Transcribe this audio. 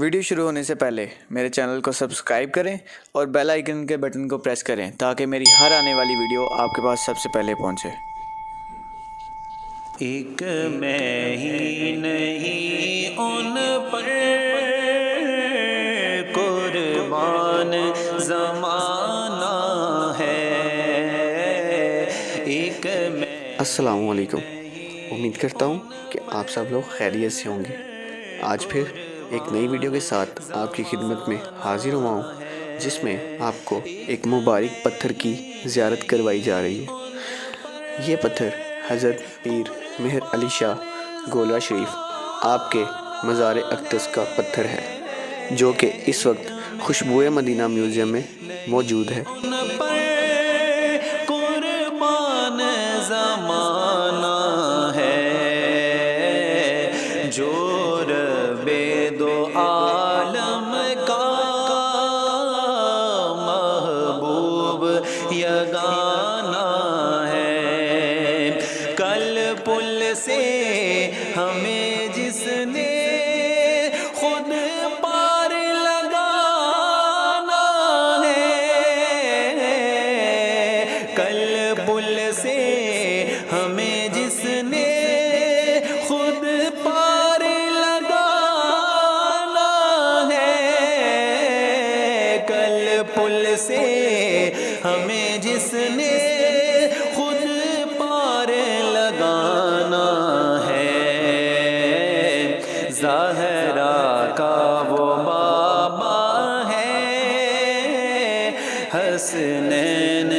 Video شروع ہونے سے پہلے میرے چینل کو سبسکرائب کریں اور بیل آئیکن کے بٹن کو پریس کریں تاکہ میری ہر آنے والی ویڈیو آپ کے پاس سب سے پہلے پہنچے۔ ایک میں ہی نہیں ان پر قربان زمانہ ہے، ایک میں۔ السلام علیکم، امید کرتا ہوں کہ آپ سب لوگ خیریت سے ہوں گے۔ آج پھر ایک نئی ویڈیو کے ساتھ آپ کی خدمت میں حاضر ہوا ہوں، جس میں آپ کو ایک مبارک پتھر کی زیارت کروائی جا رہی ہے۔ یہ پتھر حضرت پیر مہر علی شاہ گولڑہ شریف آپ کے مزار اقدس کا پتھر ہے، جو کہ اس وقت خوشبوئے مدینہ میوزیم میں موجود ہے۔ قربان زمانہ ہے، جو رب دو عالم کا محبوب یگانہ ہے۔ کل پل سے ہمیں جس نے خود پار لگانا ہے، کل پل سے ہمیں جس نے خود پار لگانا ہے، کل پل سے ہمیں جس نے خود پار لگانا ہے۔ زہرا کا وہ بابا ہے، حسنین